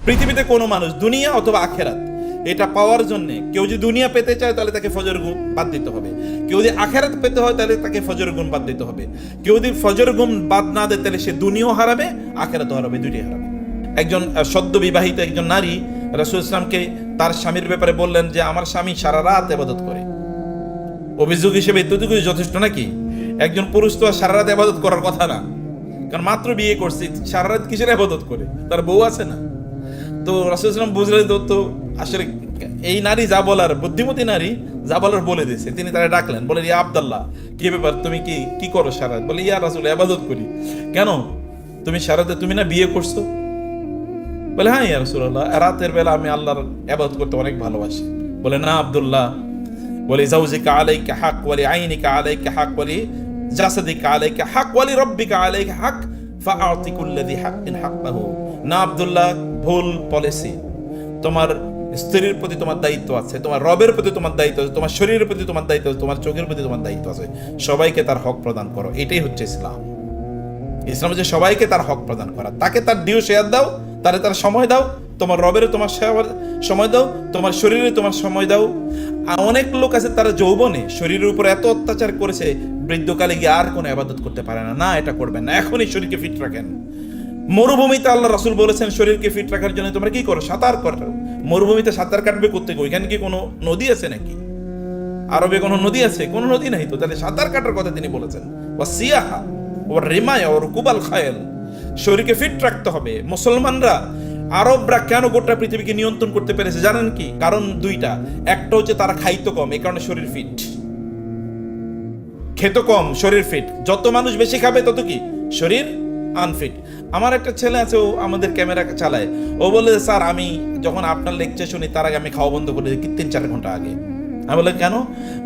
পৃথিবীতে কোনো মানুষ দুনিয়া অথবা আখেরাত এটা পাওয়ার জন্য কেউ যদি দুনিয়া পেতে চায় তাহলে তাকে ফজর ঘুম বাদ দিতে হবে, কেউ যদি আখেরাত পেতে হয় তাহলে তাকে ফজর ঘুম বাদ দিতে হবে। কেউ যদি ফজর ঘুম বাদ না দেয় তাহলে সে দুনিয়াও হারাবে, আখেরাতও হারাবে, দুইটাই হারাবে। একজন সদ্য বিবাহিত একজন নারী রাসূল ইসলামকে তার স্বামীর ব্যাপারে বললেন যে আমার স্বামী সারা রাত ইবাদত করে। অভিযোগ হিসেবে এতটুকু যথেষ্ট নাকি? একজন পুরুষ তো সারা রাত ইবাদত করার কথা না, কারণ মাত্র বিয়ে করছে, সারা রাত কিসের ইবাদত করে? তার বউ আছে না? তো রাসূল ইসলাম বুঝলেন তো আসলে এই নারী যা বলার, বুদ্ধিমতী নারী যা বলার বলে দিয়েছে। তিনি তারা ডাকলেন, বলে ইয়া আব্দুল্লাহ, কি ব্যাপার, তুমি কি করো সারা রাত? বলে ইয়া রাসূল, ইবাদত করি। কেন তুমি সারা রাত, তুমি না বিয়ে করছো? বলে হ্যাঁ ইয়া রাসূলুল্লাহ, রাতের বেলা আমি আল্লাহর ইবাদত করতে অনেক ভালোবাসি। বলে না আব্দুল্লাহ, বলে যাওজিকা আলাইকা হক ওয়ালি আইনিকা আলাইকা হক ওয়ালি জাসাদিকা আলাইকা হক ওয়ালি রাব্বিকা আলাইকা হক ফাআতি কুল্লাযী হাক্কিন হাক্কাহু। না আব্দুল্লাহ, ভুল পলিসি। তোমার স্ত্রীর প্রতি তোমার দায়িত্ব আছে, তোমার রবের প্রতি তোমার দায়িত্ব আছে, তোমার শরীরের প্রতি তোমার দায়িত্ব আছে, তোমার চোখের প্রতি তোমার দায়িত্ব আছে। সবাইকে তার হক প্রদান করো, এটাই হচ্ছে ইসলাম। ইসলাম হচ্ছে সবাইকে তার হক প্রদান করা। তাকে তার ডিউ শেয়ার দাও, তারে তার সময় দাও, তোমার রবের তোমার সময় দাও, তোমার শরীরে তোমার সময় দাও। অনেক লোক আছে তারা যৌবনে শরীরের উপর এত অত্যাচার করেছে, বৃদ্ধকালে গিয়ে আর কোনো ইবাদত করতে পারে না। না, এটা করবেন না, এখনই শরীরকে ফিট রাখেন। মরুভূমিতে আল্লাহ রাসূল বলেছেন শরীরকে ফিট রাখার জন্য তোমরা কি করো? সাঁতার করো। মরুভূমিতে সাঁতার কাটবে করতে গো, এখানে কি কোনো নদী আছে নাকি? আরবে কোনো নদী আছে? কোনো নদী নাই তো, তাহলে সাঁতার কাটার কথা তিনি বলেছেন। ওয়াসিয়াহা ওয়া রিমায়া ওয়া রুকুবাল খায়ল, শরীরকে ফিট রাখতে হবে। মুসলমানরা, আরবরা কেন গোটা পৃথিবীকে নিয়ন্ত্রণ করতে পেরেছে জানেন কি? কারণ দুইটা। একটা হচ্ছে তারা খাইতো কম, এই কারণে শরীর ফিট। খেতো কম, শরীর ফিট। যত মানুষ বেশি খাবে তত কি শরীর আনফিট। আমার একটা ছেলে আছে, ও আমাদের ক্যামেরা চালায়। ও বলে স্যার আমি যখন আপনার লেকচার শুনি তার আগে আমি খাওয়া বন্ধ করে দিই 3-4 ঘন্টা আগে। আমি বলে কেন?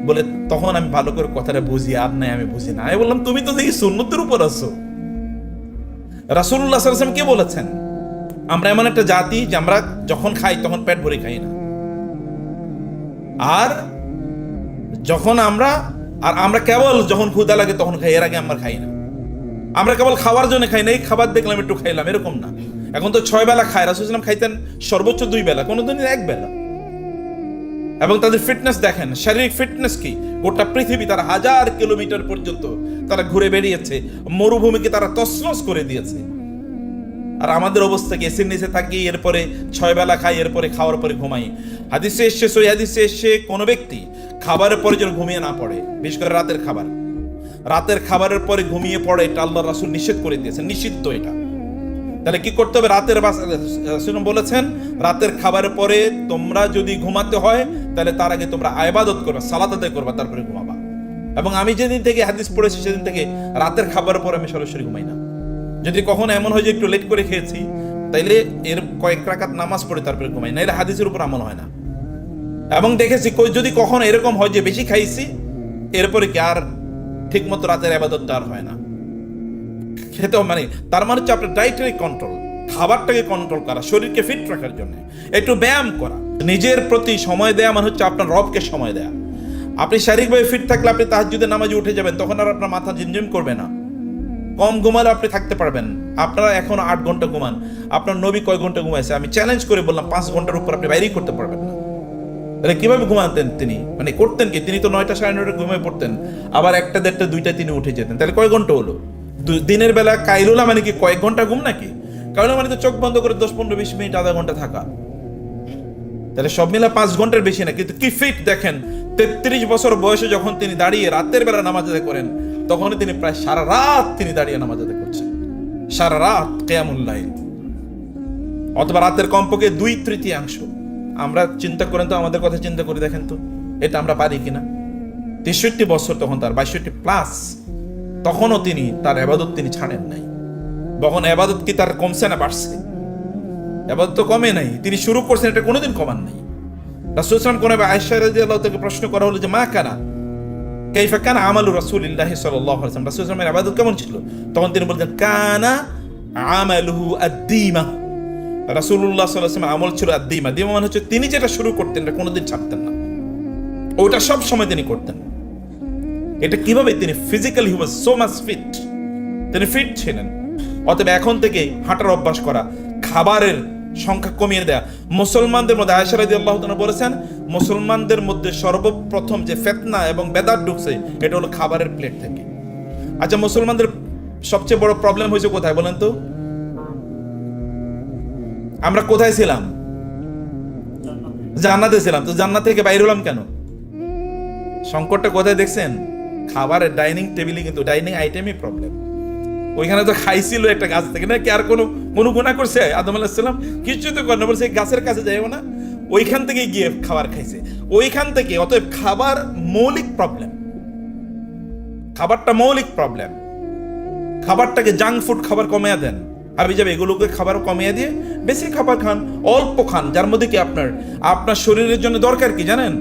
বলে তখন আমি ভালো করে কথাটা বুঝি, আর নাই আমি বুঝি না। আমি বললাম তুমি তো দেখি সুন্নতের উপর আছো। রাসূলুল্লাহ সাল্লাল্লাহু আলাইহি ওয়াসাল্লাম কি বলেছেন? আমরা এমন একটা জাতি যে আমরা যখন খাই তখন পেট ভরে খাই না, আর যখন আমরা কেবল যখন ক্ষুধা লাগে তখন খাই, এর আগে আমরা খাই না। আমরা কেবল খাওয়ার জন্য খাই না, এই খাবার দেখলাম একটু খাইলাম, এরকম না। এখন তো 6 বেলা খায়, রাসূল সাল্লাল্লাহু আলাইহি ওয়াসাল্লাম খাইতেন সর্বোচ্চ 2 বেলা, কোনোদিন 1 বেলা। এবং তাদের ফিটনেস দেখেন, শারীরিক ফিটনেস কি! গোটা পৃথিবী তারা 1000 কিলোমিটার পর্যন্ত তারা ঘুরে বেরিয়েছে, মরুভূমিকে তারা তছনছ করে দিয়েছে। আর আমাদের অবস্থা কি? এসির নিচে থাকি, এরপরে 6 বেলা খাই, এরপরে খাওয়ার পরে ঘুমাই। হাদিসে এসে, সহিহ হাদিসে এসে কোনো ব্যক্তি খাবারের পরে যেন ঘুমিয়ে না পড়ে, বিশেষ করে রাতের খাবারের পরে ঘুমিয়ে পড়ে, এটা আল্লাহর রাসূল নিষেধ করে দিয়েছেন, নিষিদ্ধ এটা। তাহলে কি করতে হবে? রাসূল বলেছেন রাতের খাবারের পরে তোমরা যদি ঘুমাতে হয় তাহলে তার আগে তোমরা ইবাদত করবে, সালাত আদায় করবে, তারপরে ঘুমাবা। এবং আমি যেদিন থেকে হাদিস পড়েছি সেদিন থেকে রাতের খাবারের পরে আমি সরাসরি ঘুমাই না। যদি কখনো এমন হয় যে একটু লেট করে খেয়েছি, তাইলে এর কয়েক রাকাত নামাজ পড়ে তারপরে ঘুমাই না, এটা হাদিসের উপর আমল হয় না। এবং দেখেছি যদি কখনো এরকম হয় যে বেশি খাইছি, এরপরে কি আর ঠিক মতো রাতের ইবাদত আর হয় না। খেতে মানে তার মানে হচ্ছে আপনার ডায়েটারি কন্ট্রোল, খাবারটাকে কন্ট্রোল করা, শরীরকে ফিট রাখার জন্য একটু ব্যায়াম করা, নিজের প্রতি সময় দেয়া, মানে হচ্ছে আপনার রবকে সময় দেয়া। আপনি শারীরিকভাবে ফিট থাকলে আপনি তাহাজ্জুদের নামাজে উঠে যাবেন, তখন আর আপনার মাথা ঝিমঝিম করবে না। কম ঘুমালে আপনি থাকতে পারবেন। আপনারা এখন 8 ঘন্টা ঘুমান, আপনার নবী কয় ঘন্টা ঘুমাইছে? আমি চ্যালেঞ্জ করে বললাম 5 ঘন্টার উপর আপনি বাইরেই করতে পারবেন না। তাহলে কিভাবে ঘুমাতেন তিনি? মানে করতেন কি? তিনি তো 9টা 9:30 ঘুমিয়ে পড়তেন, আবার 1টা 1:30 2টা তিনি উঠে যেতেন। তাহলে কয় ঘন্টা হলো? দিনের বেলা কাইলুলা মানে কি কয়েক ঘন্টা ঘুম নাকি? কাইলুলা মানে তো চোখ বন্ধ করে 10-15-20 মিনিট, আধা ঘন্টা থাকা। তাহলে সব মিলে 5 ঘন্টার বেশি না। কিন্তু কি ফিট দেখেন! 33 বছর বয়সে যখন তিনি দাঁড়িয়ে রাতের বেলা নামাজ আদায় করেন, তখন তিনি প্রায় সারা রাত তিনি দাঁড়িয়ে নামাজ আদায় করছেন, সারা রাত কিয়ামুল লাইল, অথবা রাতের কমপক্ষে 2/3 আমরা চিন্তা করেন তো, আমাদের কথা চিন্তা করে দেখেন তো, এটা আমরা পারি কিনা? 63 বছর তখন তার, 62 প্লাস, তখনও তিনি তার ইবাদত তিনি ছাড়েন নাই। বখন ইবাদত কি তার কমছে না বাড়ছে? ইবাদত তো কমে নাই, তিনি শুরু করছেন, এটা কোনোদিন কমান নাই। রাসূল সাল্লাল্লাহু আলাইহি ওয়াসাল্লাম আয়েশা রাদিয়াল্লাহু তাআলা প্রশ্ন করা হলো যে মা কানা কাইফা কানা আমালু রাসূলিল্লাহি সাল্লাল্লাহু আলাইহি ওয়াসাল্লাম, রাসূল সাল্লাল্লাহু আলাইহি ওয়াসাল্লামের ইবাদত কেমন ছিল? তখন তিনি বলতেন কানা আমালুহু আদ-দীমা, রাসূলুল্লাহ সাল্লাল্লাহু আলাইহি ওয়াসাল্লাম আমল ছিল আদ-দীমা। দীমা মানে হচ্ছে তিনি যেটা শুরু করতেন এটা কোনোদিন ছাড়তেন না, ওটা সব সময় তিনি করতেন। এটা কিভাবে? তিনি physically he was so much fit, তিনি ফিট ছিলেন। অতএব এখন থেকে হাঁটার অভ্যাস করা, খাবারের সংখ্যা কমিয়ে দেয়া। মুসলমানদের মধ্যে আয়েশা রাদিয়াল্লাহু তাআলা বলেছেন, মুসলমানদের মধ্যে সর্বপ্রথম যে ফিতনা এবং বেদাত ঢুকছে এটা হলো খাবারের প্লেট থেকে। আচ্ছা, মুসলমানদের সবচেয়ে বড় প্রবলেম হয়েছে কোথায় বলেন তো? আমরা কোথায় ছিলাম? জান্নাতে ছিলাম। তো জান্নাত থেকে বাইরে হলাম কেন? সংকটটা কোথায় দেখছেন? খাবারের ডাইনিং টেবিলে, কিন্তু ডাইনিং আইটেমই প্রবলেম। ওইখানে তো খাইছিল একটা গাছ থেকে, না কি আর কোনো গুনাহ করছে? আদম আলাইহিস সালাম কিছু তো করে না, বলছে গাছের কাছে যাইও না, ওইখান থেকে গিয়ে খাবার খাইছে ওইখান থেকে। অতএব খাবার মৌলিক প্রবলেম, খাবারটা মৌলিক প্রবলেম। খাবারটাকে জাঙ্ক ফুড খাবার কমিয়ে দেন, হাবি যাবে এগুলোকে খাবার কমিয়ে দিয়ে বেশি খাবার খান, অল্প খান, যার মধ্যে কি আপনার শরীরের জন্য দরকার কি জানেন?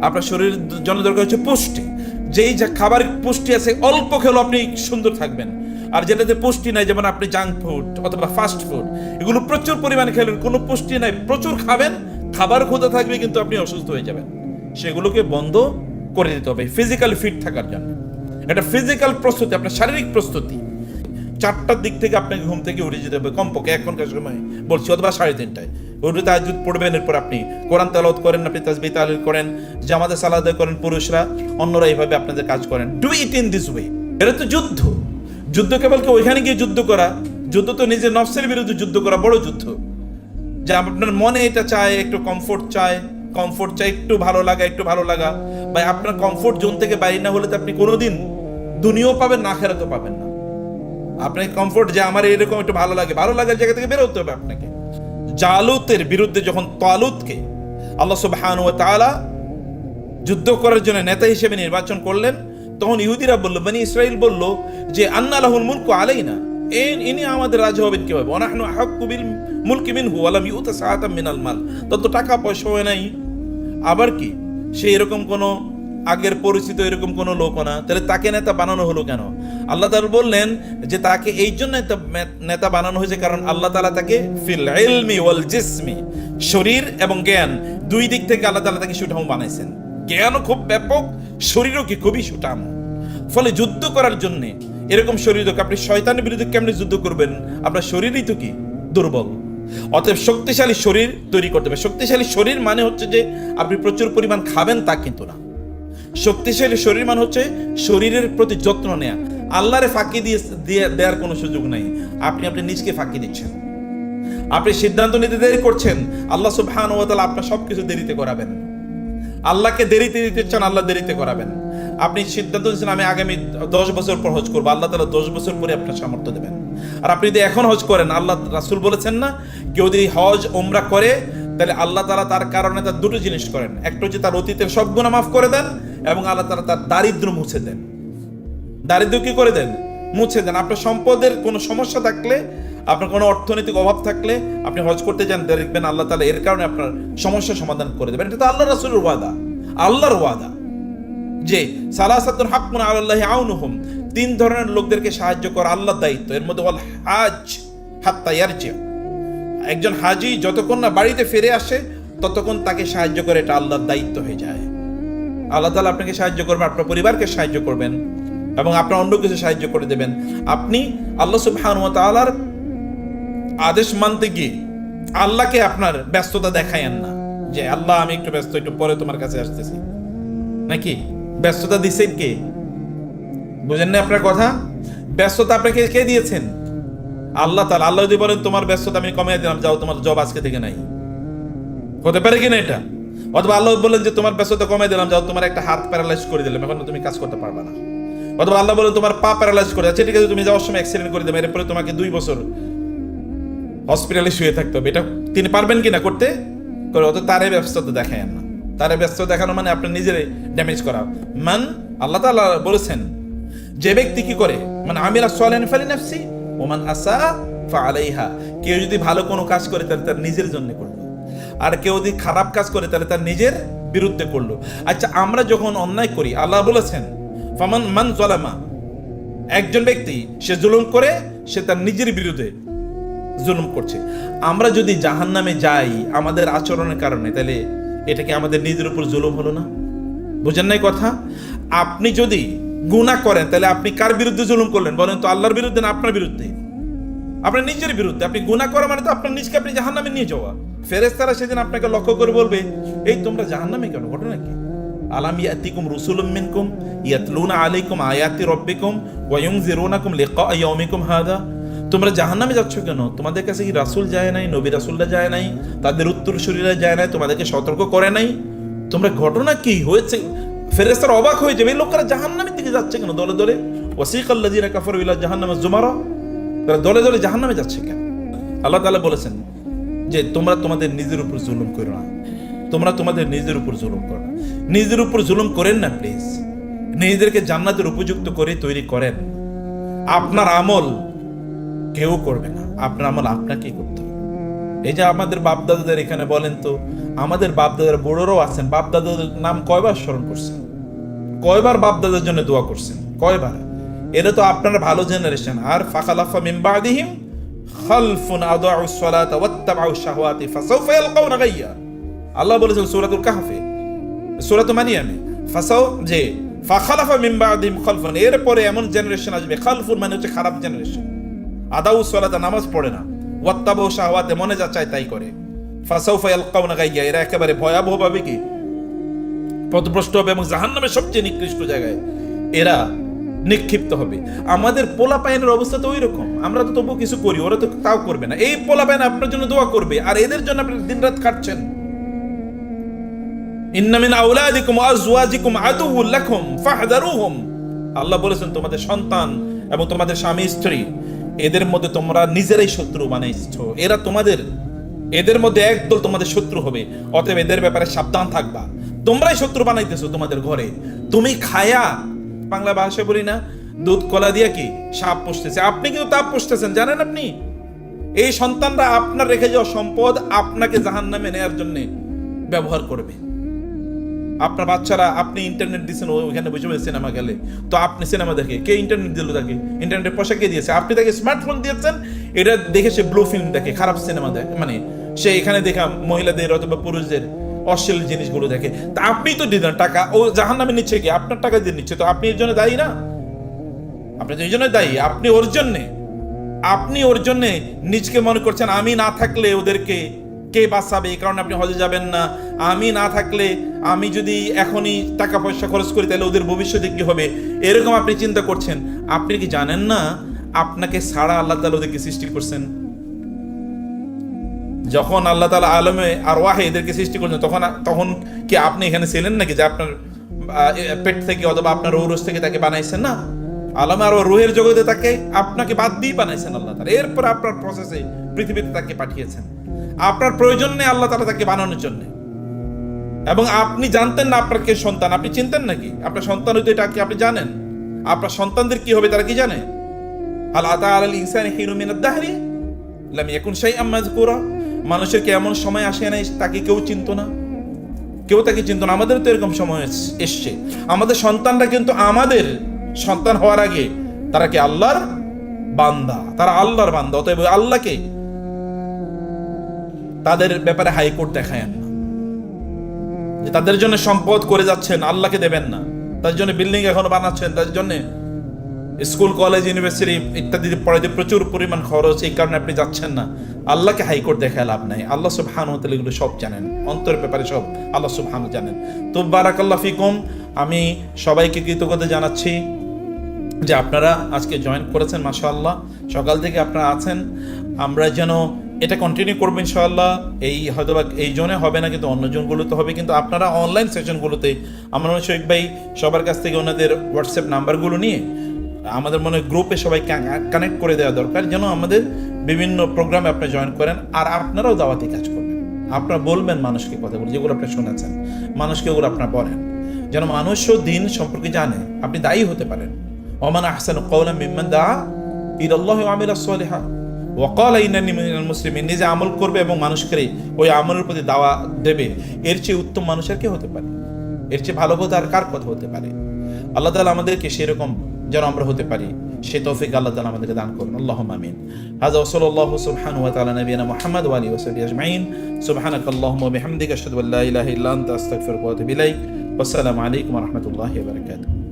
আপনার শরীরের জন্য দরকার হচ্ছে পুষ্টি। যেই খাবার পুষ্টি আছে অল্প খেলেও আপনি সুন্দর থাকবেন। আর যেটাতে পুষ্টি নাই, যেমন আপনি জাঙ্ক ফুড অথবা ফাস্ট ফুড, এগুলো প্রচুর পরিমাণে খেলেন, কোনো পুষ্টি নাই, প্রচুর খাবেন, খাবার ক্ষুধা থাকবে কিন্তু আপনি অসুস্থ হয়ে যাবেন। সেগুলোকে বন্ধ করে দিতে হবে ফিজিক্যালি ফিট থাকার জন্য। এটা ফিজিক্যাল প্রস্তুতি, আপনার শারীরিক প্রস্তুতি। 4টার দিক থেকে আপনাকে ঘুম থেকে উঠে যেতে হবে কমপক্ষে, এখনকার সময় বলছি, অথবা 3:30টায় উঠে তাহাজ্জুদ পড়বেন। এরপর আপনি কোরআন তেলাওয়াত করেন, আপনি তাসবিহ তাহলিল করেন, জামাতে সালাত আদায় করেন, পুরুষরা, অন্যরা এইভাবে আপনাদের কাজ করেন। Do it in this way. এটা তো যুদ্ধ। যুদ্ধ কেবল কি ওইখানে গিয়ে যুদ্ধ করা? যুদ্ধ তো নিজের নফসের বিরুদ্ধে যুদ্ধ করা বড় যুদ্ধ। যে আপনার মনে এটা চায়, একটু কমফোর্ট চায়, একটু ভালো লাগা, ভাই আপনার কমফোর্ট জোন থেকে বাইরে না হলে তো আপনি কোনোদিন দুনিয়াও পাবেন না, আখিরাতও পাবেন না। আপনাকে কমফোর্ট, যে আমার এরকম একটু ভালো লাগার জায়গা থেকে বের হতে হবে আপনাকে। জালুতের বিরুদ্ধে যখন তালুতকে আল্লাহ সুবহানাহু ওয়া তাআলা যুদ্ধ করার জন্য নেতা হিসেবে নির্বাচন করলেন, তখন ইহুদিরা বলল, বনি ইসরাইল বলল যে আন্না লাহুল মুলকু আলাইনা, ইনি আমাদের রাজা হবেন কিভাবে? ওয়া নাহনু আহাক্কু বিল মুলকি মিনহু ওয়া লাম ইউতা সাআতাম মিনাল মাল। তত টাকা পয়সা হয় নাই, আবার কি সে এরকম কোনো আগের পরিচিত এরকম কোনো লোক না, তাহলে তাকে নেতা বানানো হলো কেন? আল্লাহ তাআলা বললেন যে তাকে এই জন্য নেতা বানানো হয়েছে কারণ আল্লাহ তাআলা তাকে ফিল ইলমি ওয়াল জিসমি, শরীর এবং জ্ঞান দুই দিক থেকে আল্লাহ তাআলা তাকে সুঠাম বানাইছেন। জ্ঞানও খুব ব্যাপক, শরীরও কি খুবই সুঠাম। ফলে যুদ্ধ করার জন্য এরকম শরীর, আপনি শয়তানের বিরুদ্ধে কেমনে যুদ্ধ করবেন? আপনার শরীরই তো কি দুর্বল। অতএব শক্তিশালী শরীর তৈরি করতে হবে। শক্তিশালী শরীর মানে হচ্ছে যে আপনি প্রচুর পরিমাণ খাবেন তা কিন্তু না। শক্তিশালী শরীর মানে হচ্ছে শরীরের প্রতি যত্ন নেয়া। আল্লাহরে ফাঁকি দিয়ে দেওয়ার কোনো সুযোগ নাই। আপনি নিজকে ফাঁকি দিচ্ছেন, আপনি সিদ্ধান্ত নিতে দেরি করছেন, আল্লাহ সুবহানাহু ওয়া তাআলা আপনার সবকিছু দেরিতে করাবেন। আল্লাহকে দেরিতে দিতে চান, আল্লাহ দেরিতে করাবেন। আপনি সিদ্ধান্ত নিচ্ছেন আমি আগামী 10 বছর পর হজ করবো, আল্লাহ তাআলা 10 বছর পরে আপনার সামর্থ্য দেবেন। আর আপনি যদি এখন হজ করেন, আল্লাহ রাসূল বলেছেন না, কেউ যদি হজ ওমরা করে তাহলে আল্লাহ তাআলা তার কারণে তার দুটো জিনিস করেন। একটা হচ্ছে তার অতীতের সব গুনাহ মাফ করে দেন, এবং আল্লাহ তাআলা তার দারিদ্র মুছে দেন। দারিদ্র কি করে দেন? মুছে দেন। আপনার সম্পদের কোনো সমস্যা থাকলে, আপনার কোনো অর্থনৈতিক অভাব থাকলে আপনি হজ করতে যান, দেখবেন আল্লাহ তাআলা এর কারণে আপনার সমস্যার সমাধান করে দেবেন। এটা তো আল্লাহ রাসূলের ওয়াদা, আল্লাহর ওয়াদা যে সালাসাতুন হাক্কুন আলাল্লাহি আউনুহুম, 3 ধরনের লোকদেরকে সাহায্য করা আল্লাহর দায়িত্ব। এর মধ্যে ওয়াল হাজ হাত্তা ইয়ারজি, একজন হাজি যতক্ষণ না বাড়িতে ফিরে আসে ততক্ষণ তাকে সাহায্য করে, এটা আল্লাহর দায়িত্ব হয়ে যায়। আল্লাহ তাআলা আপনাকে সাহায্য করবেন, আপনার পরিবারকে সাহায্য করবেন, এবং আপনার অন্য কিছু সাহায্য করে দেবেন। আপনি আল্লাহ সুবহানাহু ওয়া তাআলার আদেশ মানতে গিয়ে আল্লাহকে আপনার ব্যস্ততা দেখায়েন না, যে আল্লাহ আমি একটু ব্যস্ত, একটু পরে তোমার কাছে আসতেছি। নাকি ব্যস্ততা দিচ্ছেন কে? বুঝেন না আপনার কথা? ব্যস্ততা আপনাকে কে দিয়েছেন? আল্লাহ তাআলা। আল্লাহ যদি বলেন তোমার ব্যস্ততা আমি কমিয়ে দিলাম, যাও তোমার জব আজকে থেকে নাই, হতে পারে কিনা এটা? অথবা আল্লাহ বলেন যে তোমার ব্যস্ততা কমিয়ে দিলাম, যাও তোমার একটা হাত প্যারালাইজ করে দিলাম, এখন তুমি কাজ করতে পারবে না। অথবা আল্লাহ বলেন তোমার পা প্যারালাইজ করে যাচ্ছে, ঠিক আছে তুমি যাওয়ার সময় অ্যাক্সিডেন্ট করে দেবে, এরপরে তোমাকে 2 বছর হসপিটালে শুয়ে থাকতে হবে। এটা তিনি পারবেন কিনা করতে? করে। অত তারে ব্যস্ততা দেখায় না। তারে ব্যস্ত দেখানো মানে আপনার নিজের ড্যামেজ করা। আল্লাহ তাআলা বলেছেন যে ব্যক্তি কি করে, মানে আমিলা সালিহান ফালিনাফসি ওয়া মান আসা ফাআলাইহা, কেউ যদি ভালো কোনো কাজ করে তাহলে তার নিজের জন্য করলো, আর কেউ যদি খারাপ কাজ করে তাহলে তার নিজের বিরুদ্ধে করলো। আচ্ছা, আমরা যখন অন্যায় করি, আল্লাহ বলেছেন মান যালামা, একজন ব্যক্তি সে জুলুম করে, সে তার নিজের বিরুদ্ধে জুলুম করছে। আমরা যদি জাহান্নামে যাই আমাদের আচরণের কারণে, তাহলে এটা কি আমাদের নিজের উপর জুলুম হলো না? বুঝেন নাই কথা? আপনি যদি গুনাহ করেন তাহলে আপনি কার বিরুদ্ধে জুলুম করলেন বলেন তো? আল্লাহর বিরুদ্ধে না আপনার বিরুদ্ধে? আপনার নিজের বিরুদ্ধে। আপনি গুনাহ করা মানে তো আপনার নিজকে আপনি জাহান্নামে নিয়ে যাওয়া। ফেরেশতারা সেদিন আপনাকে লক্ষ্য করে বলবে, এই তোমরা জাহান্নামে কেন, ঘটনা কি? আলাম ইয়াতিকুম রুসুলুম মিনকুম ইয়াতলুনা আলাইকুম আয়াতি রাব্বিকুম ওয়া ইউনজিরুনাকুম লিকা ইয়াউমিকুম হাদা। তোমরা জাহান্নামে যাচ্ছ কেন? তোমাদের কাছে কি রাসূল যায় নাই, নবী রাসূলরা যায় নাই, তাদের উত্তরসূরিরা যায় নাই, তোমাদেরকে সতর্ক করে নাই? তোমরা ঘটনা কি হয়েছে? ফেরেশতারা অবাক হয়ে যাবে, এই লোকেরা জাহান্নামের দিকে যাচ্ছে কেন দলে দলে? ওয়াসিকাল্লাযিনা কাফারু ইলা জাহান্নামা যুমারা, তারা দলে দলে জাহান্নামে যাচ্ছে কেন? আল্লাহ তাআলা বলেছেন যে তোমরা তোমাদের নিজের উপর জুলুম করো না, তোমরা তোমাদের নিজের উপর জুলুম করো না। নিজের উপর জুলুম করেন না প্লিজ। নিজেদেরকে জান্নাতের উপযুক্ত করে তৈরি করেন। আপনার আমল কেউ করবে না, আপনার আমল আপনাকেই করতে হবে। এই যে আমাদের বাপদাদাদের এখানে বলেন তো, আমাদের বাপদাদার বুড়োরাও আছেন, বাপদাদাদের নাম কয়বার স্মরণ করছেন? কয়বার বাপদাদার জন্য দোয়া করছেন? কয়বার? এরা তো আপনার ভালো জেনারেশন। আর ফাখালাফা মিন বাদিহিম খালফুন আদাউস সালাতা ওয়াত্তাবাউশ শাহওয়াতি ফাসাউফা ইয়ালকাউনা গায়্যা। আল্লাহ বলেছেন সূরাতুল কাহফে, সূরাতুল মারিয়ামে, ফাসাউ যে ফাখালাফা মিন বাদিহিম খালফুন, এরপরে এমন জেনারেশন আসবে, খালফুন মানে হচ্ছে খারাপ জেনারেশন, আদাউস সালাতা নামাজ পড়ে না, ওয়াত্তাবাউশ শাহওয়াতি মনে যা চায় তাই করে, ফাসাউফা ইয়ালকাউনা গায়্যা, এরা একেবারে ভয়াবহ ভাবে কি পথভ্রষ্ট হবে এবং জাহান্নামের সবচেয়ে নিকৃষ্ট জায়গায় এরা নিক্ষিপ্ত হবে। আমাদের পোলাপাইনের অবস্থা তো ওই রকম। আমরা তো তবু কিছু করি, ওরা তো তাও করবে না। এই পোলাপাইন আপনার জন্য দোয়া করবে, আর এদের জন্য আপনি দিনরাত কাটছেন। ইন্না মিন আওলাদিকুম ওয়া আজওয়াজিকুম আদুউল লাকুম ফাহদারুহুম। আল্লাহ বলেছেন তোমাদের সন্তান এবং তোমাদের স্বামী স্ত্রী, এদের মধ্যে তোমরা নিজেরাই শত্রু বানাইছো। এরা তোমাদের, এদের মধ্যে একদল তোমাদের শত্রু হবে, অতএব এদের ব্যাপারে সাবধান থাকবা। তোমরাই শত্রু বানাইতেছো তোমাদের ঘরে। তুমি খায়া, বাংলা ভাষায় বলি না, দুধ কলা দিয়ে কি সাপ পুষতেছে, আপনি কিন্তু তাপ পুষতেছেন, জানেন আপনি? এই সন্তানরা আপনার রেখে যাওয়া সম্পদ আপনাকে জাহান্নামে নেয়ার জন্য ব্যবহার করবে। আপনার বাচ্চারা, আপনি ইন্টারনেট দিয়েছেন, ওইখানে বসে বসে সিনেমা গেলে তো আপনি সিনেমা দেখে, কে ইন্টারনেট দিল তাকে? ইন্টারনেটের পয়সা কে দিয়েছে? আপনি তাকে স্মার্টফোন দিয়েছেন, এটা দেখে সে ব্লু ফিল্ম দেখে, খারাপ সিনেমা দেখে, মানে সে এখানে দেখা মহিলাদের অথবা পুরুষদের অশ্লীল জিনিসগুলো দেখে। তা আপনি তো দিলেন টাকা, ও জাহান্নামে নিচ্ছে কি? আপনার টাকা দিয়ে নিচ্ছে, তো আপনি এর জন্য দায়ী না? আপনি তো এই জন্য দায়ী, আপনি ওর জন্যে, আপনি ওর জন্যে নিজকে মনে করছেন আমি না থাকলে ওদেরকে কে বাঁচাবে, এই কারণে আপনি হজে যাবেন না। আমি না থাকলে, আমি যদি এখনই টাকা পয়সা খরচ করি তাহলে ওদের ভবিষ্যতে কি হবে, এরকম আপনি চিন্তা করছেন। আপনি কি জানেন না আপনাকে ছাড়া আল্লাহ তাআলা ওদেরকে সৃষ্টি করছেন? যখন আল্লাহ তাআলা আলমে আর ওয়াহে এদেরকে সৃষ্টি করছেন, তখন কি আপনি এখানে ছিলেন নাকি যে আপনার পেট থেকে অথবা আপনার ঔরস থেকে তাকে বানাইছেন? না, আলমে আর রুহের জগতে তাকে আপনাকে বাদ দিয়ে বানাইছেন আল্লাহ তাআলা। এরপর আপনার প্রসেসে পৃথিবীতে তাকে পাঠিয়েছেন, আপনার প্রয়োজন নেই আল্লাহ তাআলা তাকে বানানোর জন্য। এবং আপনি জানতেন না আপনার কে সন্তান, আপনি চিনতেন নাকি আপনার সন্তান হইতে এটা কি আপনি জানেন? আপনার সন্তানদের কি হবে তারা কি জানে? হাল আতা আলাল ইনসানি হিনু মিনাদ দাহরি লাম ইয়াকুন শাইআম মাযকুরা। মানুষের কি এমন সময় আসে নাই তাকে কেউ চিনতো না, কেউ তাকে চিনতো না? আমাদের তো এরকম সময় এসছে। আমাদের সন্তানরা কিন্তু আমাদের সন্তান হওয়ার আগে তারা কি আল্লাহর বান্দা, তারা আল্লাহর বান্দা। অতএব আল্লাহকে তাদের ব্যাপারে হাইকোর্ট দেখায়েন না যে তাদের জন্য সম্পদ করে যাচ্ছেন, আল্লাহকে দেবেন না। তার জন্য বিল্ডিং এখনো বানাচ্ছেন, তার জন্য স্কুল কলেজ ইউনিভার্সিটি ইত্যাদিতে পড়াইতে প্রচুর পরিমাণ খরচ, এই কারণে আপনি যাচ্ছেন না। আল্লাহকে হাইকোর্ট দেখায় লাভ নাই। আল্লাহ সুবহানাহু ওয়া তাআলা এগুলো সব জানেন, অন্তরের ব্যাপারে সব আল্লাহ সুবহানাহু জানেন। তো বারাকাল্লাহু ফিকুম, আমি সবাইকে কৃতজ্ঞতা জানাচ্ছি যে আপনারা আজকে জয়েন করেছেন। মাশাআল্লাহ, সকাল থেকে আপনারা আছেন। আমরা যেন এটা কন্টিনিউ করবো ইনশাআল্লাহ। এই হয়তোবা এই জোনে হবে না, কিন্তু অন্য জোনগুলোতে হবে। কিন্তু আপনারা অনলাইন সেশনগুলোতে আমার মনে হয় শরীফ ভাই সবার কাছ থেকে ওনাদের হোয়াটসঅ্যাপ নাম্বারগুলো নিয়ে আমাদের মনে গ্রুপে সবাই কানেক্ট করে দেওয়া দরকার, যেন আমাদের বিভিন্ন প্রোগ্রামে আপনি জয়েন করেন। আর আপনারাও দাওয়াতি কাজ করবেন, আপনারা বলবেন মানুষকে কথাগুলো যেগুলো আপনি শুনেছেন, মানুষকে ওগুলো আপনারা বলেন, যেন মানুষও দিন সম্পর্কে জানে। আপনি দায়ী হতে পারেন। ওমান আহসানু কাওলাম মিম্মান দাআ ইলাল্লাহি ওয়া আমিলা সলিহা ওয়া ক্বালা ইন্নানি মিনাল মুসলিমিন। নিজে আমল করবে এবং মানুষকে ওই আমলের প্রতি দাওয়া দেবে, এর চেয়ে উত্তম মানুষ আর কে হতে পারে? এর চেয়ে ভালো কথা আর কার কথা হতে পারে? আল্লাহ তাআলা আমাদেরকে সেরকম যেন আমরা হতে পারি, সে তৌফিক আল্লাহ তাআলা আমাদেরকে দান করুন। আল্লাহুম্মা আমিন। হাযা ওয়া সাল্লাল্লাহু সুবহানাহু ওয়া তাআলা নবিয়ানা মুহাম্মদ ওয়া আলিহি ওয়া সাহবিহি আজমাইন। সুবহানাকাল্লাহুম্মা ওয়া বিহামদিকা আশহাদু আল্লা ইলাহা ইল্লা আনতা আস্তাগফিরুকা ওয়া আতুবু ইলাইক। ওয়াসসালামু আলাইকুম ওয়া রাহমাতুল্লাহি ওয়া বারাকাতুহু।